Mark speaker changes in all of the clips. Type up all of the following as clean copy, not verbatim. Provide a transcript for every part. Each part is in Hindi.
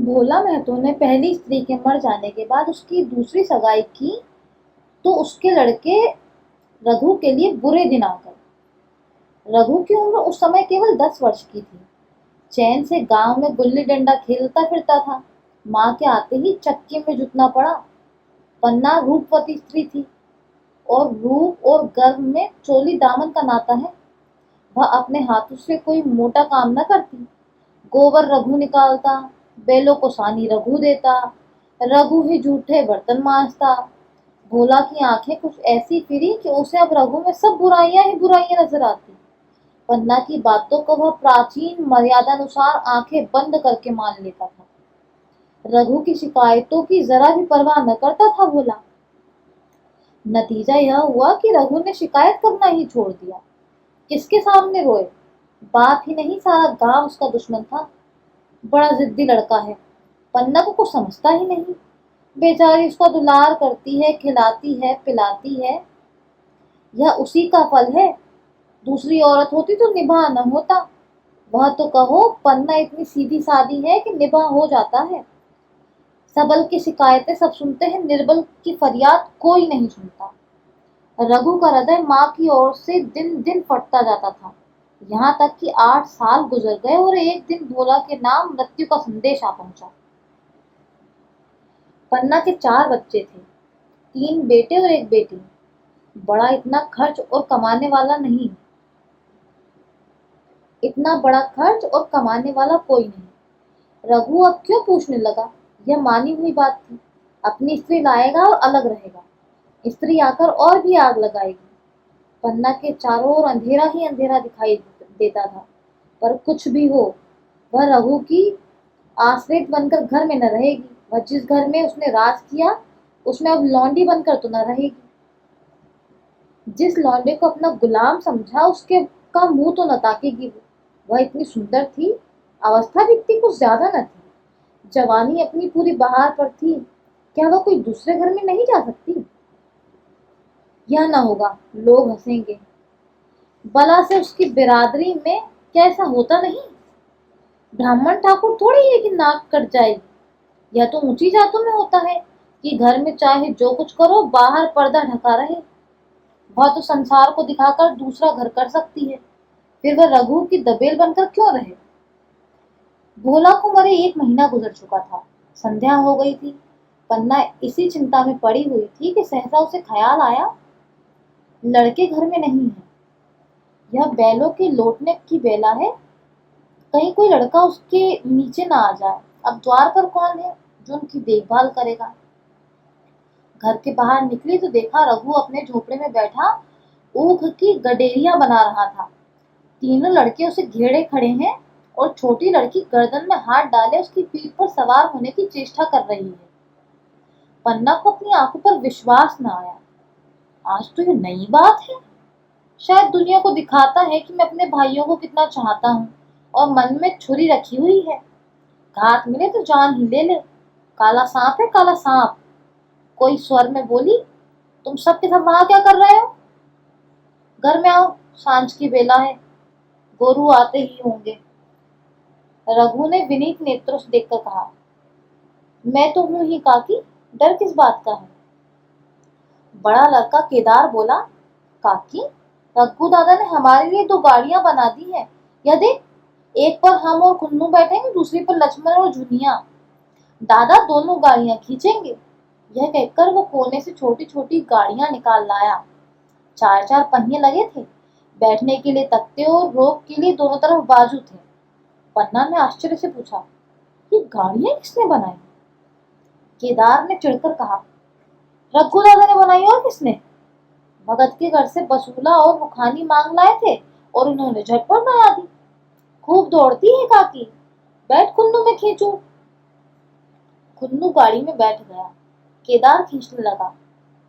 Speaker 1: भोला महतो ने पहली स्त्री के मर जाने के बाद उसकी दूसरी सगाई की तो उसके लड़के रघु के लिए बुरे दिन आ गए। रघु की उम्र उस समय केवल 10 वर्ष की थी। चैन से गांव में गुल्ली डंडा खेलता फिरता था। माँ के आते ही चक्की में जुटना पड़ा। पन्ना रूपवती स्त्री थी और रूप और गर्भ में चोली दामन का नाता है। वह अपने हाथों से कोई मोटा काम न करती। गोबर रघु निकालता, बैलों को सानी रघु देता, रघु ही जूठे बर्तन मांजता। भोला की आंखें कुछ ऐसी फिरी कि उसे अब रघु में सब बुराइयां ही बुराइयां नजर आती। पन्ना की बातों को वह प्राचीन मर्यादानुसार आंखें बंद करके मान लेता था। रघु की शिकायतों की जरा भी परवाह न करता था भोला। नतीजा यह हुआ कि रघु ने शिकायत करना ही छोड़ दिया। किसके सामने रोए? बाप ही नहीं, सारा गांव उसका दुश्मन था। बड़ा जिद्दी लड़का है। पन्ना को कुछ समझता ही नहीं। बेचारी उसका दुलार करती है, खिलाती है, पिलाती है। यह उसी का फल है। दूसरी औरत होती तो निभा न होता। वह तो कहो पन्ना इतनी सीधी सादी है कि निभा हो जाता है। सबल की शिकायतें सब सुनते हैं, निर्बल की फरियाद कोई नहीं सुनता। रघु का हृदय माँ की ओर से दिन दिन फटता जाता था। यहाँ तक कि 8 साल गुजर गए और एक दिन भोला के नाम मृत्यु का संदेश आ पहुंचा। पन्ना के 4 बच्चे थे, 3 बेटे और 1 बेटी। बड़ा इतना खर्च और कमाने वाला नहीं। इतना बड़ा खर्च और कमाने वाला कोई नहीं। रघु अब क्यों पूछने लगा? यह मानी हुई बात थी। अपनी स्त्री लाएगा और अलग रहेगा। स्त्री आकर और भी आग लगाएगी। पन्ना के चारों ओर अंधेरा ही अंधेरा दिखाई देता था। पर कुछ भी हो, वह रघु की आश्रित बनकर घर में न रहेगी। वह जिस घर में उसने राज किया उसमें अब लौंडी बनकर तो न रहेगी। जिस लौंडे को अपना गुलाम समझा उसके का मुंह तो न ताकेगी वो। वह इतनी सुंदर थी, अवस्था भी इतनी कुछ ज्यादा न थी। जवानी अपनी पूरी बहार पर थी। क्या वह कोई दूसरे घर में नहीं जा सकती? यह न होगा, लोग हंसेंगे। बला से उसकी बिरादरी में क्या ऐसा होता नहीं? ब्राह्मण ठाकुर थोड़ी है कि नाक कट जाएगी। यह तो ऊंची जातों में होता है कि घर में चाहे जो कुछ करो बाहर पर्दा ढका रहे। वह तो संसार को दिखाकर दूसरा घर कर सकती है। फिर वह रघु की दबेल बनकर क्यों रहे? भोला को मरे 1 महीना गुजर चुका था। संध्या हो गई थी। पन्ना इसी चिंता में पड़ी हुई थी कि सहसा उसे ख्याल आया, लड़के घर में नहीं है। यह बैलों के लौटने की बेला है। कहीं कोई लड़का उसके नीचे ना आ जाए। अब द्वार पर कौन है जो उनकी देखभाल करेगा? घर के बाहर निकली तो देखा रघु अपने झोपड़े में बैठा ऊख की गडेरियां बना रहा था। तीनों लड़के उसे घेरे खड़े हैं और छोटी लड़की गर्दन में हाथ डाले उसकी पीठ पर सवार होने की चेष्टा कर रही है। पन्ना को अपनी आंखों पर विश्वास न आया। आज तो ये नई बात है। शायद दुनिया को दिखाता है कि मैं अपने भाइयों को कितना चाहता हूँ और मन में छुरी रखी हुई है। घात मिले तो जान ही ले ले। काला सांप है, काला सांप। कोई स्वर में बोली, तुम सब के सब वहां क्या कर रहे हो? घर में आओ, सांझ की बेला है। गोरू आते ही होंगे। रघु ने विनीत नेत्रों से देखकर कहा, मैं तो हूं ही काकी, डर किस बात का है? बड़ा लड़का केदार बोला, काकी, रघु दादा ने हमारे लिए 2 गाड़ियां बना दी है। यह देख, एक पर हम और कुन्नू बैठेंगे, दूसरी पर लक्ष्मण और झुनिया। दादा दोनों गाड़ियां खींचेंगे। यह कहकर वो कोने से छोटी छोटी गाड़ियां निकाल लाया। 4 4 पहिए लगे थे। बैठने के लिए तख्ते और रोक के लिए दोनों तरफ बाजू थे। पन्ना ने आश्चर्य से पूछा, ये गाड़ियां किसने बनाई? केदार ने चिढ़कर कहा, रघु दादा ने बनाई और किसने? भगत के घर से बसूला और मुखानी मांग लाए थे और उन्होंने झटपट बना दी। खूब दौड़ती है काकी, बैठ कुन्नू में खींचू। कुन्नू गाड़ी में बैठ गया। केदार खींचने लगा।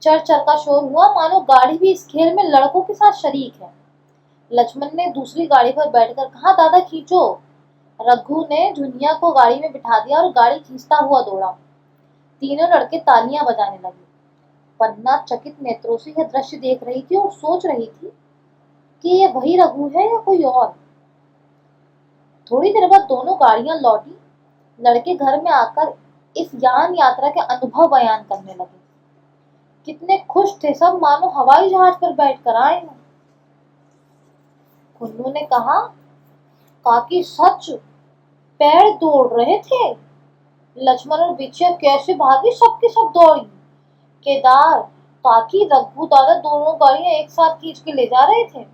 Speaker 1: चर चर का शोर हुआ, मानो गाड़ी भी इस खेल में लड़कों के साथ शरीक है। लक्ष्मण ने दूसरी गाड़ी पर बैठकर कहा, दादा खींचो। रघु ने झुनिया को गाड़ी में बिठा दिया और गाड़ी खींचता हुआ दौड़ा। तीनों लड़के तालियां बजाने लगे। पन्ना चकित नेत्रों से यह दृश्य देख रही थी और सोच रही थी कि यह वही रघु है या कोई और। थोड़ी देर बाद दोनों गाड़ियां लौटी। लड़के घर में आकर इस यान यात्रा के अनुभव बयान करने लगे। कितने खुश थे सब, मानो हवाई जहाज पर बैठकर आए हों। कुल्लू ने कहा, काकी सच, पैर दौड़ रहे थे। लक्ष्मण और बिछिया कैसे भागी, सबके सब दौड़ी। केदार, काकी, रघु दादा दोनों गाड़ियां एक साथ खींच के ले जा रहे थे।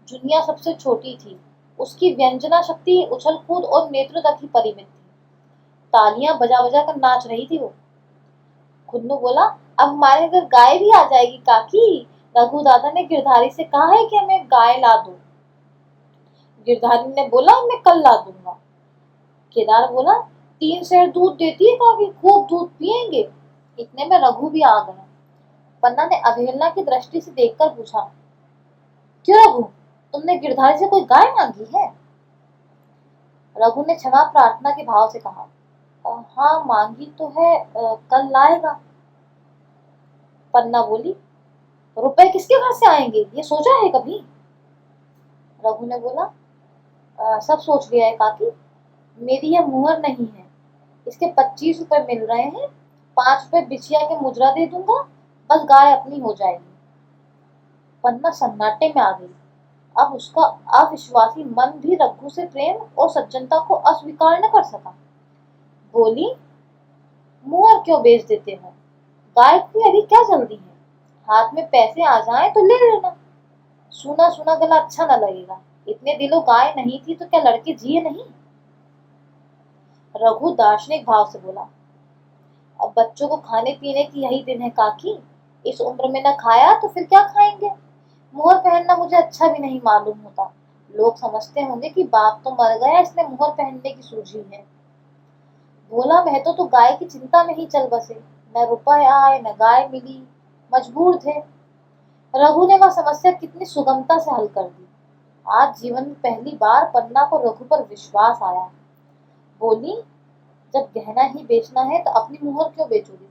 Speaker 1: जुनिया सबसे छोटी थी, उसकी व्यंजना शक्ति, उछल कूद और नेत्रता की परिमित थी। तालियां बजा बजा कर नाच रही थी वो। कुन्नू बोला, अब हमारे घर गाय भी आ जाएगी काकी। रघु दादा ने गिरधारी से कहा है कि हमें गाय ला दो। गिरधारी ने बोला, मैं कल ला दूंगा। केदार बोला, 3 सेर दूध देती है काकी, खूब दूध पियेंगे। इतने में रघु भी आ गया। पन्ना ने अवहेलना की दृष्टि से देखकर पूछा, क्यों रघु, तुमने गिरधारी से कोई गाय मांगी है? रघु ने क्षमा प्रार्थना के भाव से कहा, हाँ मांगी तो है, कल लाएगा। पन्ना बोली, रुपए किसके घर से आएंगे, ये सोचा है कभी? रघु ने बोला, सब सोच लिया है काकी। मेरी यह मुहर नहीं है, इसके 25 रुपए मिल रहे हैं, 5 रुपए बिछिया के मुजरा दे दूंगा, बस गाय अपनी हो जाएगी। पन्ना सन्नाटे में आ गई। अब उसका अविश्वासी मन भी रघु से प्रेम और सज्जनता को अस्वीकार न कर सका। बोली, मुहर क्यों बेच देते हो, गाय की अभी क्या जल्दी है, हाथ में पैसे आ जाएं तो ले लेना। सुना सुना गला अच्छा न लगेगा, इतने दिनों गाय नहीं थी तो क्या लड़के जिए नहीं? रघु दार्शनिक भाव से बोला, अब बच्चों को खाने पीने की यही दिन है काकी, इस उम्र में न खाया तो फिर क्या खाएंगे। मुहर पहनना मुझे अच्छा भी नहीं मालूम होता, लोग समझते होंगे कि बाप तो मर गया इसलिए मुहर पहनने की सूझी है। बोला, मैं तो गाय की चिंता में ही चल बसे, न रुपया आए न गाय मिली, मजबूर थे। रघु ने वह समस्या कितनी सुगमता से हल कर दी। आज जीवन में पहली बार पन्ना को रघु पर विश्वास आया। बोली, जब गहना ही बेचना है तो अपनी मुहर क्यों बेचोगी,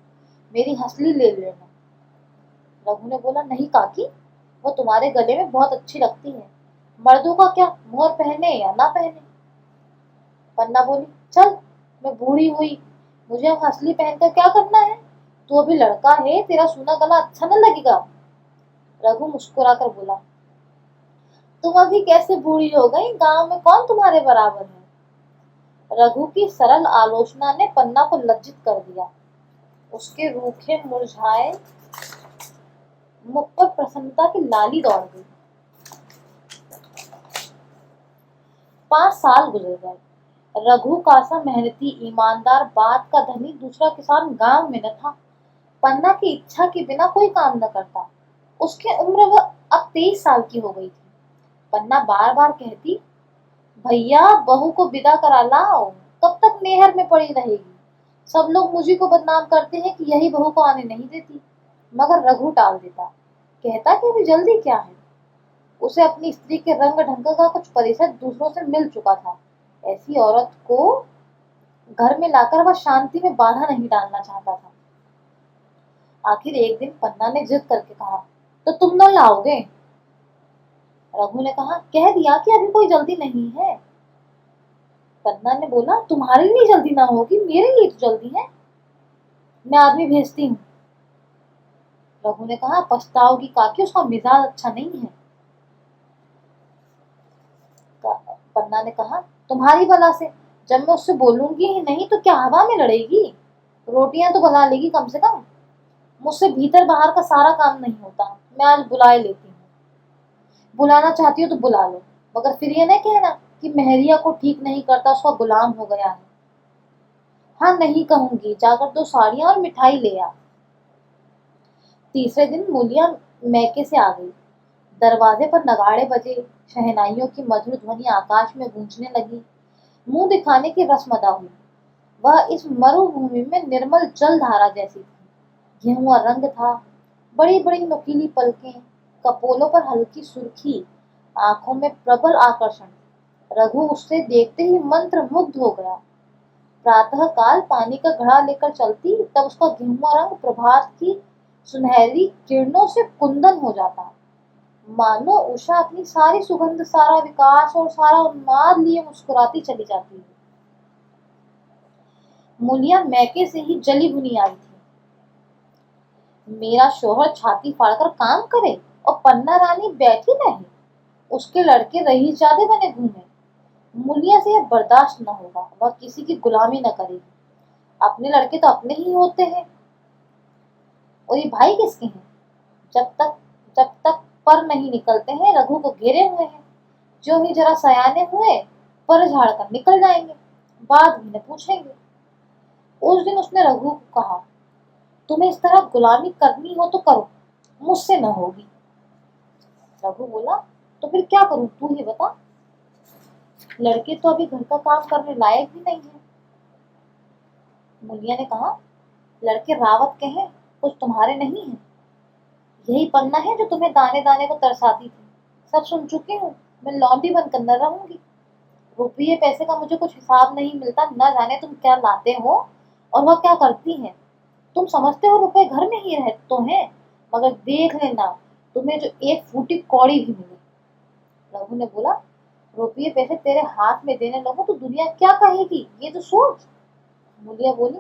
Speaker 1: मेरी हंसली ले लेना। रघु ने बोला, नहीं काकी, वो तुम्हारे गले में बहुत अच्छी लगती है, मर्दों का क्या, मुहर पहने या ना पहने। पन्ना बोली, चल, मैं बूढ़ी हुई, मुझे अब हंसली पहनकर क्या करना है, तू अभी लड़का है, तेरा सूना गला अच्छा न लगेगा। रघु मुस्कुराकर बोला, तुम अभी कैसे बूढ़ी हो गई, गांव में कौन तुम्हारे बराबर है। रघु की सरल आलोचना ने पन्ना को लज्जित कर दिया। उसके रूखे मुरझाए मुख पर प्रसन्नता की लाली दौड़ गई। 5 साल गुजर गए। रघु का सा मेहनती, ईमानदार, बात का धनी दूसरा किसान गांव में न था। पन्ना की इच्छा के बिना कोई काम न करता। उसकी उम्र वह अब 23 साल की हो गई थी। पन्ना बार बार कहती, भैया बहू को विदा करा लाओ, कब तक नेहर में पड़ी रहेगी। सब लोग मुझी को बदनाम करते हैं कि यही बहू को आने नहीं देती। मगर रघु टाल देता, कहता कि अभी जल्दी क्या है। उसे अपनी स्त्री के रंग ढंग का कुछ परिचय दूसरों से मिल चुका था। ऐसी औरत को घर में लाकर वह शांति में बाधा नहीं डालना चाहता था। आखिर एक दिन पन्ना ने जिद करके कहा, तो तुम न लाओगे? रघु ने कहा, कह दिया कि अभी कोई जल्दी नहीं है। पन्ना ने बोला, तुम्हारे लिए जल्दी ना होगी, मेरे लिए तो जल्दी है, मैं आदमी भेजती हूँ। रघु ने कहा, पछताओगी काकी, उसका मिजाज अच्छा नहीं है। पन्ना ने कहा, तुम्हारी भला से, जब मैं उससे बोलूंगी ही नहीं तो क्या हवा में लड़ेगी, रोटियां तो बना लेगी कम से कम। मुझसे भीतर बाहर का सारा काम नहीं होता, मैं आज बुलाए लेती हूँ। बुलाना चाहती हो तो बुला लो, मगर फिर ये नहीं कहना कि मेहरिया को ठीक नहीं करता, उसका गुलाम हो गया है। हाँ नहीं कहूंगी, जाकर 2 साड़ियां और मिठाई ले आ। तीसरे दिन मूलिया मैके से आ गई। दरवाजे पर नगाड़े बजे, शहनाइयों की मधुर ध्वनि आकाश में गूंजने लगी। मुंह दिखाने की रस्म अदा हुई। वह इस मरुभूमि में निर्मल जल धारा जैसी थी। गेहुआ रंग था, बड़ी बड़ी नुकीली पलकें, कपोलों पर हल्की सुर्खी, आंखों में प्रबल आकर्षण। रघु उससे देखते ही मंत्र मुग्ध हो गया। प्रातः काल पानी का घड़ा लेकर चलती, तब उसका गेहुआ रंग प्रभात की सुनहरी किरणों से कुंदन हो जाता। मानो उषा अपनी सारी सुगंध, सारा विकास और सारा उन्माद लिए मुस्कुराती चली जाती है। मूलिया मैके से ही जली भुनी आई थी। मेरा शोहर छाती फाड़कर काम करे और पन्ना रानी बैठी रहे, उसके लड़के रईसजादे बने घूमे। मूलिया से यह बर्दाश्त न होगा, वह किसी की गुलामी न करेगी। अपने लड़के तो अपने ही होते हैं, और ये भाई किसके हैं? जब तक पर नहीं निकलते हैं, रघु को घेरे हुए हैं। जो ही जरा सयाने हुए, पर झाड़ कर निकल जाएंगे, बाद में न पूछेंगे। उस दिन उसने रघु को कहा, तुम्हें इस तरह गुलामी करनी हो तो करो, मुझसे न होगी। रघु बोला, तो फिर क्या करूं, तू ही बता। लड़के तो अभी घर का काम करने लायक भी नहीं है। मुलिया ने कहा, लड़के रावत के हैं, कुछ तुम्हारे नहीं है। यही पन्ना है जो तुम्हें दाने दाने को तरसाती थी। सब सुन चुकी हूँ, मैं लौंडी बनकर न रहूंगी। रुपये पैसे का मुझे कुछ हिसाब नहीं मिलता, न जाने तुम क्या लाते हो और वह क्या करती हैं। तुम समझते हो रुपए घर में ही रह तो हैं, मगर देख लेना तुम्हें जो एक फूटी कौड़ी भी मिले। रघु ने बोला, रुपये पैसे तेरे हाथ में देने लगो तो दुनिया क्या कहेगी, ये तो सोच। मुलिया बोली,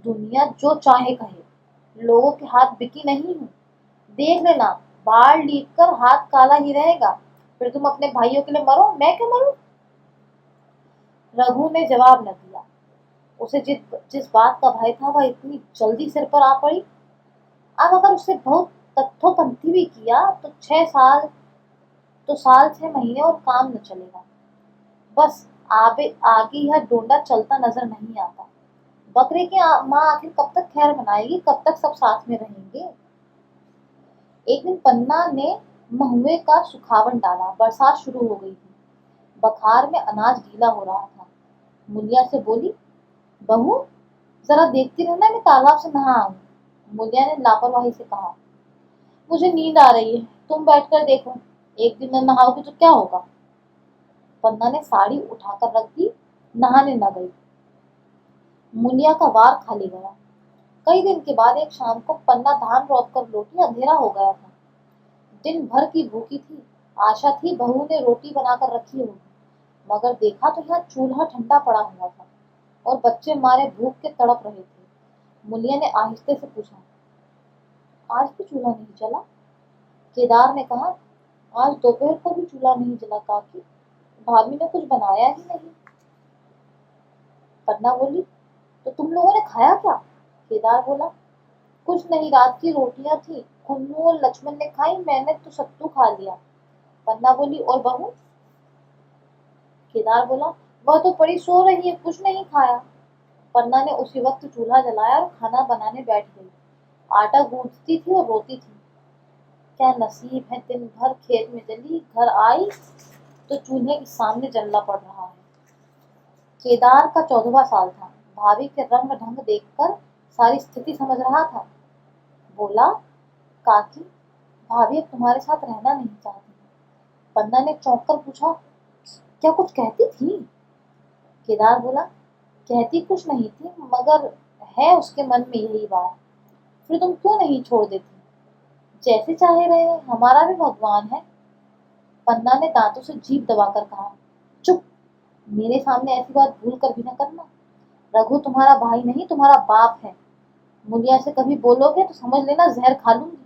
Speaker 1: दुनिया जो चाहे कहे, लोगों के हाथ बिकी नहीं हूँ। देख लेना, बाल लीप कर हाथ काला ही रहेगा, फिर तुम अपने भाइयों के लिए मरो, मैं क्यों मरूं? रघु ने जवाब न दिया। उसे जिस बात का भय था वह इतनी जल्दी सिर पर आ पड़ी। अब अगर उसे बहुत तथ्योपंथी भी किया तो 6 साल, तो साल 6 महीने और काम न चलेगा। बस आगे यह डोंडा चलता नजर नहीं आता। बकरे की माँ आखिर कब तक खैर मनाएगी, कब तक सब साथ में रहेंगे। एक दिन पन्ना ने महुए का सुखावन डाला। बरसात शुरू हो गई थी, बखार में अनाज गीला हो रहा था। मुलिया से बोली, बहू जरा देखती रहना, मैं तालाब से नहा आऊं। मुलिया ने लापरवाही से कहा, मुझे नींद आ रही है, तुम बैठकर देखो, एक दिन न नहाओगे तो क्या होगा। पन्ना ने साड़ी उठाकर रख दी, नहाने न गई। मुलिया का वार खाली गया। कई दिन के बाद एक शाम को पन्ना धान रौब कर लौटी, अंधेरा हो गया था। दिन भर की भूखी थी, आशा थी बहू ने रोटी बनाकर रखी होगी, मगर देखा तो यहाँ चूल्हा ठंडा पड़ा हुआ था और बच्चे मारे भूख के तड़प रहे थे। मुलिया ने आहिस्ते से पूछा, आज भी चूल्हा नहीं जला? केदार ने कहा, आज दोपहर को भी चूल्हा नहीं जला काकी, भाभी ने कुछ बनाया ही नहीं। पन्ना बोली, तो तुम लोगों ने खाया क्या? केदार बोला, कुछ नहीं, रात की रोटियां थी, खुन्नू और लक्ष्मण ने खाई, मैंने तो सत्तू खा लिया। पन्ना बोली, और बहू? केदार बोला, वह तो पड़ी सो रही है, कुछ नहीं खाया। पन्ना ने उसी वक्त चूल्हा जलाया और खाना बनाने बैठ गई। आटा गूंथती थी और रोती थी, क्या नसीब है, दिन भर खेत में जली, घर आई तो चूल्हे के सामने जलना पड़ रहा है। केदार का 14वां साल था। भाभी के रंग ढंग देखकर सारी स्थिति समझ रहा था। बोला, काकी, भाभी अब तुम्हारे साथ रहना नहीं चाहती। पन्ना ने चौंक कर पूछा, क्या कुछ कहती थी? केदार बोला, कहती कुछ नहीं थी, मगर है उसके मन में यही बात। फिर तुम क्यों नहीं छोड़ देती? जैसे चाहे रहे, हमारा भी भगवान है। पन्ना ने दांतों से जीभ दबाकर कहा, चुप, मेरे सामने ऐसी बात भूल कर भी न करना। रघु तुम्हारा भाई नहीं, तुम्हारा बाप है। मुलिया से कभी बोलोगे तो समझ लेना जहर खा लूंगी।